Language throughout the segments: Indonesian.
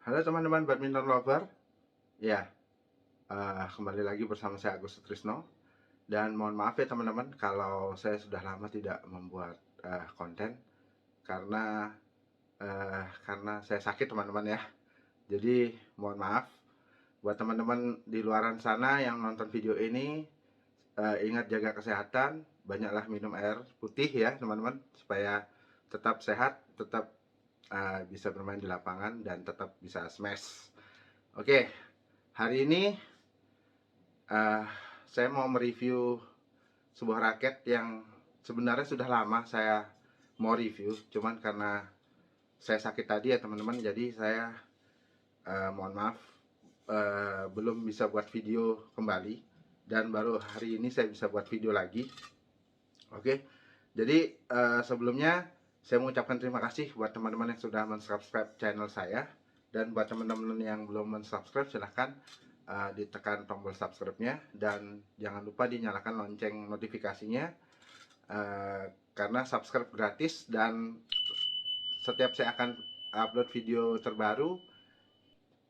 Halo teman-teman badminton lover, ya kembali lagi bersama saya Agus Sutrisno. Dan mohon maaf ya teman-teman kalau saya sudah lama tidak membuat konten karena saya sakit teman-teman ya. Jadi mohon maaf buat teman-teman di luaran sana yang nonton video ini, ingat jaga kesehatan, banyaklah minum air putih ya teman-teman supaya tetap sehat, tetap bisa bermain di lapangan dan tetap bisa smash. Oke, hari ini uh, saya mau mereview sebuah raket yang sebenarnya sudah lama saya mau review, cuman karena saya sakit tadi ya teman-teman, jadi saya mohon maaf belum bisa buat video kembali, dan baru hari ini saya bisa buat video lagi. Oke, jadi sebelumnya saya mengucapkan terima kasih buat teman-teman yang sudah mensubscribe channel saya, dan buat teman-teman yang belum mensubscribe silahkan ditekan tombol subscribe-nya dan jangan lupa dinyalakan lonceng notifikasinya, karena subscribe gratis dan setiap saya akan upload video terbaru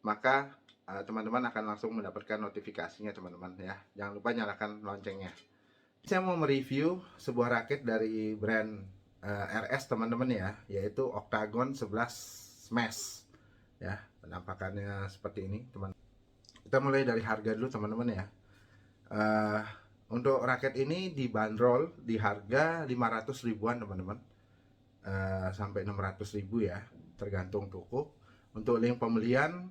maka teman-teman akan langsung mendapatkan notifikasinya teman-teman ya. Jangan lupa nyalakan loncengnya. Saya mau mereview sebuah raket dari brand RS teman-teman ya, yaitu Octagon 11 Smash ya. Penampakannya seperti ini teman. Kita mulai dari harga dulu teman-teman ya. uh, untuk raket ini dibanderol di harga 500 ribuan teman-teman, sampai 600 ribu ya tergantung toko. Untuk link pembelian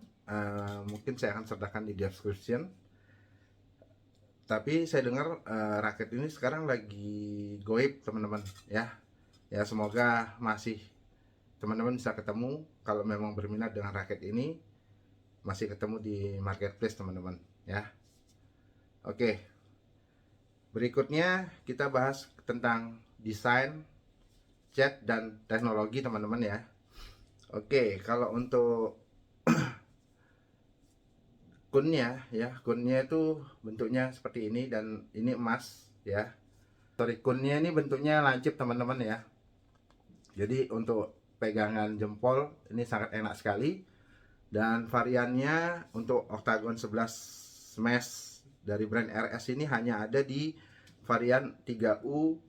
mungkin saya akan sertakan di description. Tapi saya dengar raket ini sekarang lagi goib teman-teman ya. Ya semoga masih teman-teman bisa ketemu, kalau memang berminat dengan raket ini masih ketemu di marketplace teman-teman ya. Oke, berikutnya kita bahas tentang desain, cat, dan teknologi teman-teman ya. Oke, kalau untuk kunnya ya, kunnya itu bentuknya seperti ini dan ini emas ya. Sorry, kunnya ini bentuknya lancip teman-teman ya. Jadi untuk pegangan jempol ini sangat enak sekali. Dan variannya untuk Octagon 11 Smash dari brand RS ini hanya ada di varian 3U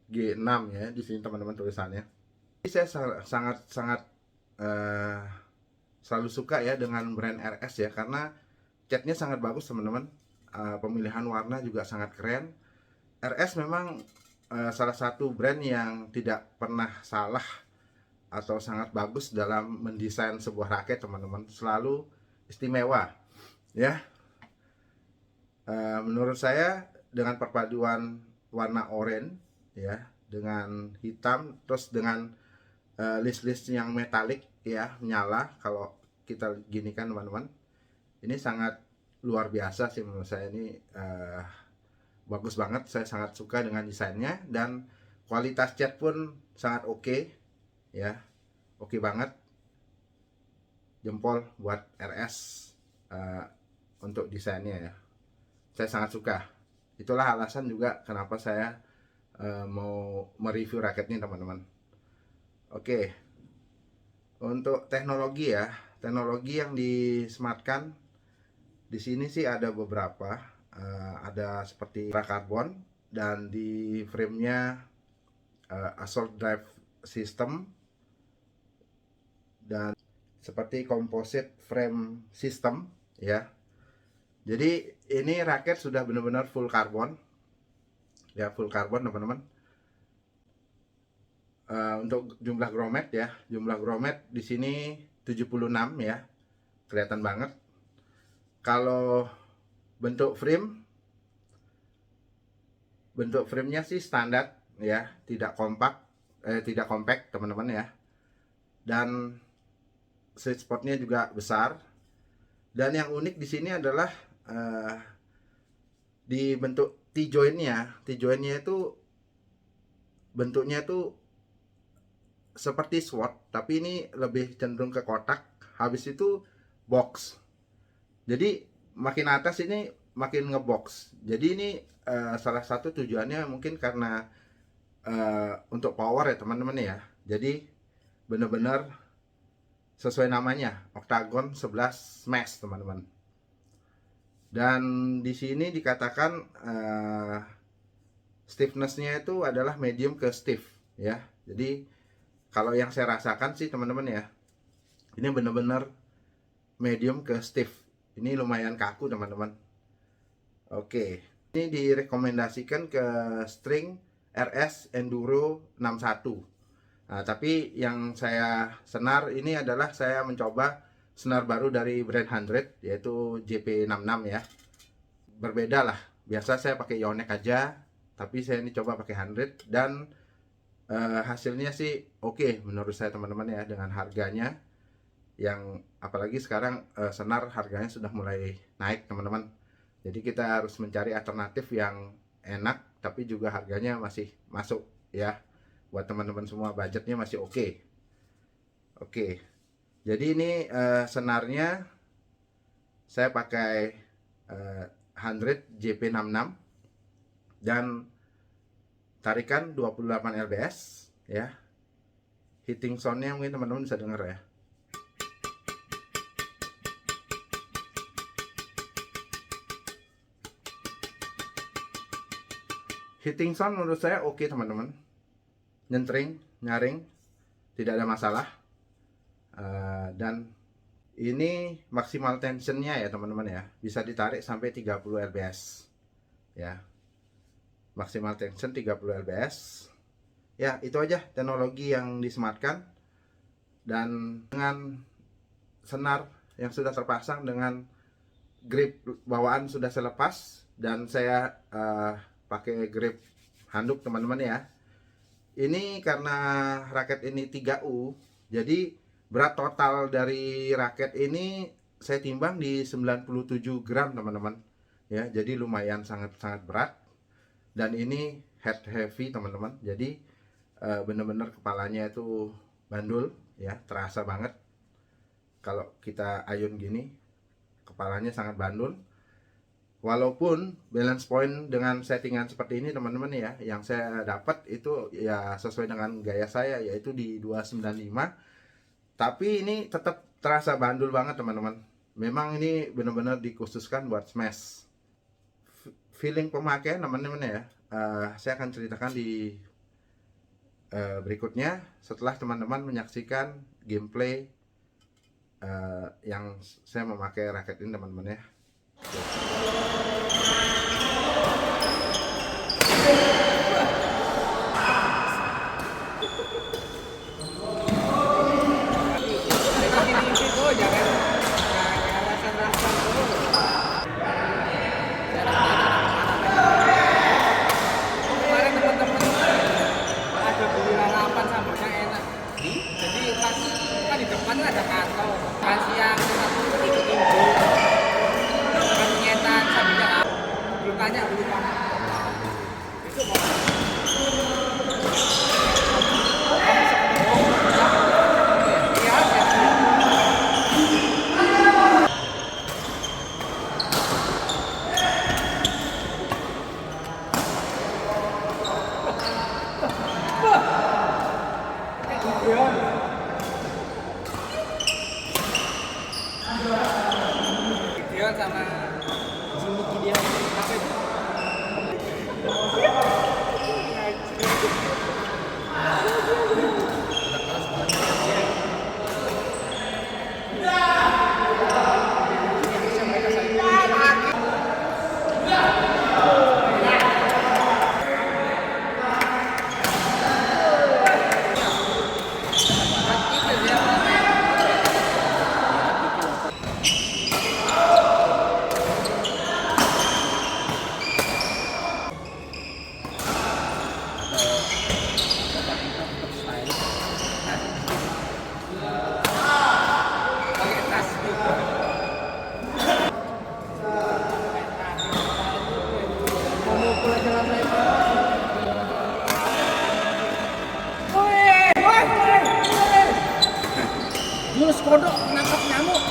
G6 ya, di sini teman-teman tulisannya. Jadi saya sangat eh, selalu suka ya dengan brand RS ya, karena catnya sangat bagus teman-teman. Pemilihan warna juga sangat keren. RS memang salah satu brand yang tidak pernah salah atau sangat bagus dalam mendesain sebuah raket teman-teman, selalu istimewa ya. Menurut saya dengan perpaduan warna oranye ya dengan hitam, terus dengan list-list yang metalik ya, menyala kalau kita ginikan teman-teman, ini sangat luar biasa sih menurut saya. Ini bagus banget, saya sangat suka dengan desainnya, dan kualitas cat pun sangat oke ya, oke banget. Jempol buat RS untuk desainnya ya, saya sangat suka. Itulah alasan juga kenapa saya mau mereview raket ini teman-teman. Oke, untuk teknologi ya, teknologi yang disematkan di sini sih ada beberapa. Ada seperti karbon, dan di framenya assault drive system, dan seperti composite frame system ya. Jadi ini raket sudah benar-benar full karbon ya, full karbon teman-teman. Untuk jumlah grommet ya, jumlah grommet di sini 76 ya, kelihatan banget. Kalau bentuk framenya sih standar ya, tidak compact teman-teman ya, dan sweet spotnya juga besar. Dan yang unik di sini adalah di bentuk T-jointnya itu bentuknya itu seperti SWOT, tapi ini lebih cenderung ke kotak, habis itu box. Jadi makin atas ini makin ngebox. Jadi ini salah satu tujuannya mungkin karena untuk power ya teman-teman ya. Jadi benar-benar sesuai namanya, Octagon 11 Mesh teman-teman. Dan di sini dikatakan stiffness-nya itu adalah medium ke stiff ya. Jadi kalau yang saya rasakan sih teman-teman ya, ini benar-benar medium ke stiff. Ini lumayan kaku teman-teman. Oke, ini direkomendasikan ke string RS Enduro 61. Nah, tapi yang saya senar ini adalah saya mencoba senar baru dari brand 100, yaitu JP66 ya. Berbeda lah. Biasa saya pakai Yonex aja, tapi saya ini coba pakai 100 dan hasilnya sih oke menurut saya teman-teman ya, dengan harganya yang apalagi sekarang senar harganya sudah mulai naik teman-teman. Jadi kita harus mencari alternatif yang enak tapi juga harganya masih masuk ya. Buat teman-teman semua budgetnya masih oke. Oke. Jadi ini senarnya saya pakai 100 JP66 dan tarikan 28 lbs ya. Hitting soundnya mungkin teman-teman bisa dengar ya. Hitting sound menurut saya oke teman-teman. Nyentring, nyaring, tidak ada masalah. Dan ini maksimal tensionnya ya teman-teman ya, bisa ditarik sampai 30 lbs ya. Maksimal tension 30 lbs. Ya, itu aja teknologi yang disematkan. Dan dengan senar yang sudah terpasang dengan grip bawaan sudah saya lepas dan saya pakai grip handuk teman-teman ya. Ini karena raket ini 3U, jadi berat total dari raket ini saya timbang di 97 gram teman-teman ya. Jadi lumayan sangat-sangat berat. Dan ini head heavy teman-teman. Jadi bener-bener kepalanya itu bandul ya, terasa banget kalau kita ayun gini, kepalanya sangat bandul. Walaupun balance point dengan settingan seperti ini teman-teman ya, yang saya dapat itu ya sesuai dengan gaya saya, yaitu di 295. Tapi ini tetap terasa bandul banget teman-teman. Memang ini benar-benar dikhususkan buat smash. Feeling pemakaian teman-teman ya, saya akan ceritakan di berikutnya setelah teman-teman menyaksikan gameplay yang saya memakai raket ini teman-teman ya. sama Jimmy dia apa itu? Jurus kodok nangkap nyamuk.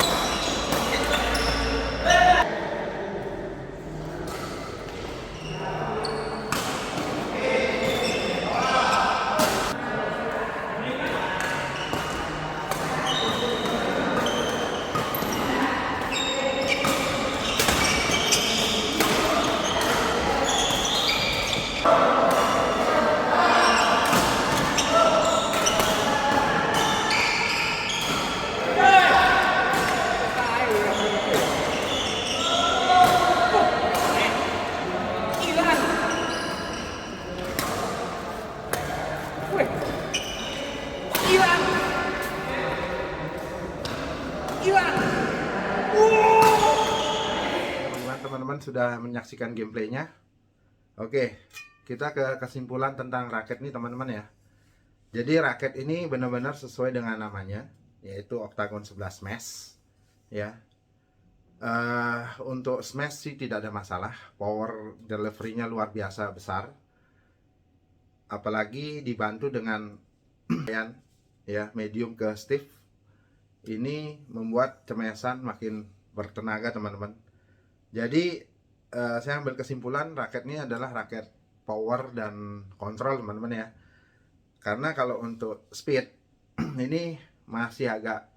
Gila. Teman-teman sudah menyaksikan gameplaynya. Oke, kita ke kesimpulan tentang raket nih teman-teman ya. Jadi raket ini benar-benar sesuai dengan namanya, yaitu Octagon 11 Smash ya. Untuk Smash sih tidak ada masalah, power delivery-nya luar biasa besar, apalagi dibantu dengan ya medium ke stiff. Ini membuat cemesan makin bertenaga teman-teman. Jadi saya ambil kesimpulan raket ini adalah raket power dan kontrol teman-teman ya. Karena kalau untuk speed ini masih agak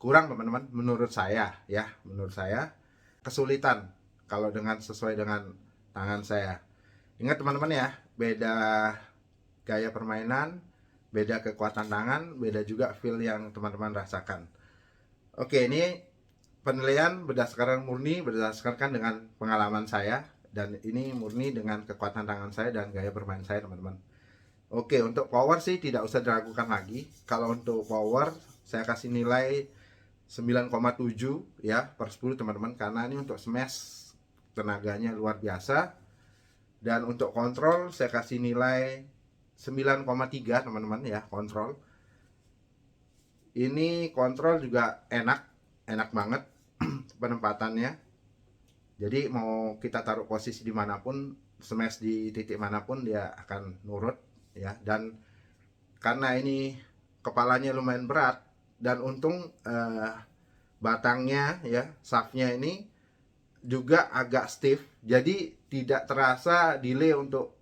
kurang teman-teman, menurut saya ya, menurut saya kesulitan kalau dengan sesuai dengan tangan saya. Ingat teman-teman ya, beda gaya permainan, beda kekuatan tangan, beda juga feel yang teman-teman rasakan. Oke, ini penilaian berdasarkan dengan pengalaman saya, dan ini murni dengan kekuatan tangan saya dan gaya bermain saya teman-teman. Oke, untuk power sih tidak usah diragukan lagi. Kalau untuk power saya kasih nilai 9,7 ya per 10 teman-teman, karena ini untuk smash tenaganya luar biasa. Dan untuk kontrol saya kasih nilai 9,3 teman-teman ya, kontrol. Ini kontrol juga enak banget penempatannya. Jadi mau kita taruh posisi dimanapun, smash di titik manapun dia akan nurut ya. Dan karena ini kepalanya lumayan berat, dan untung batangnya ya, shaftnya ini juga agak stiff, jadi tidak terasa delay untuk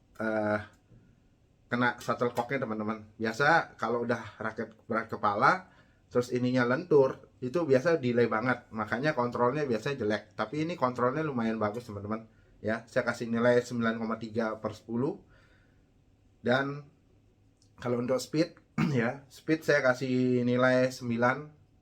kena shuttlecocknya teman-teman. Biasa kalau udah raket berat kepala terus ininya lentur, itu biasa delay banget, makanya kontrolnya biasanya jelek. Tapi ini kontrolnya lumayan bagus teman-teman ya. Saya kasih nilai 9,3 per 10. Dan kalau untuk speed ya, speed saya kasih nilai 9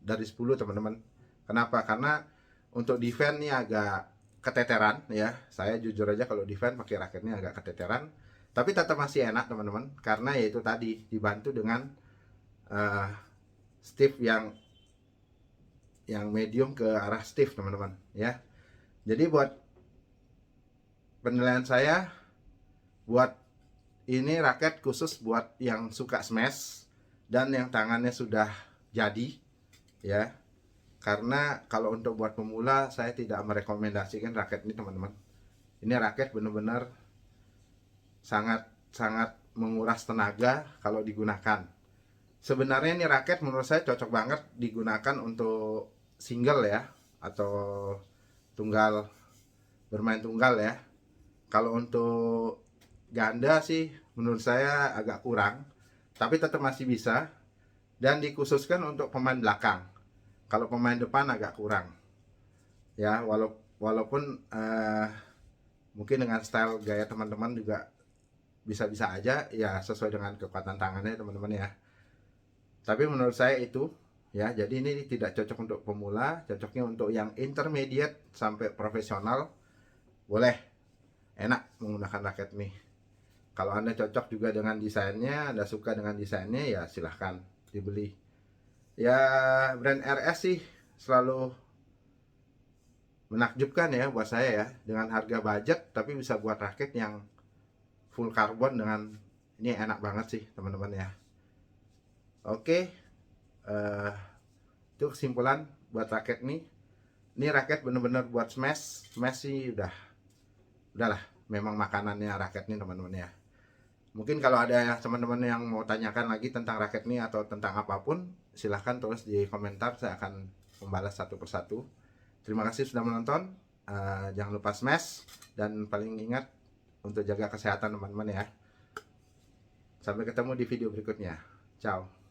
dari 10 teman-teman. Kenapa? Karena untuk defense nih agak keteteran ya. Saya jujur aja kalau defense pakai raketnya agak keteteran, tapi tetap masih enak teman-teman, karena yaitu tadi dibantu dengan stiff yang medium ke arah stiff teman-teman ya. Jadi buat penilaian saya, buat ini raket khusus buat yang suka smash dan yang tangannya sudah jadi ya. Karena kalau untuk buat pemula saya tidak merekomendasikan raket ini teman-teman. Ini raket benar-benar sangat menguras tenaga kalau digunakan. Sebenarnya ini raket menurut saya cocok banget digunakan untuk single ya, atau tunggal, bermain tunggal ya. Kalau untuk ganda sih menurut saya agak kurang, tapi tetap masih bisa, dan dikhususkan untuk pemain belakang. Kalau pemain depan agak kurang ya, walaupun mungkin dengan style gaya teman-teman juga bisa-bisa aja ya, sesuai dengan kekuatan tangannya teman-teman ya. Tapi menurut saya itu ya, jadi ini tidak cocok untuk pemula, cocoknya untuk yang intermediate sampai profesional. Boleh, enak menggunakan raket ini. Kalau Anda cocok juga dengan desainnya, Anda suka dengan desainnya, ya silahkan dibeli. Ya, brand RS sih selalu menakjubkan ya buat saya ya, dengan harga budget tapi bisa buat raket yang full karbon dengan ini, enak banget sih teman-teman ya. Oke, itu kesimpulan buat raket nih. Ini raket bener-bener buat smash sih udahlah, memang makanannya raket nih teman-teman ya. Mungkin kalau ada teman-teman yang mau tanyakan lagi tentang raket ini atau tentang apapun, silahkan tulis di komentar, saya akan membalas satu persatu. Terima kasih sudah menonton. Jangan lupa smash, dan paling ingat untuk jaga kesehatan teman-teman ya. Sampai ketemu di video berikutnya. Ciao.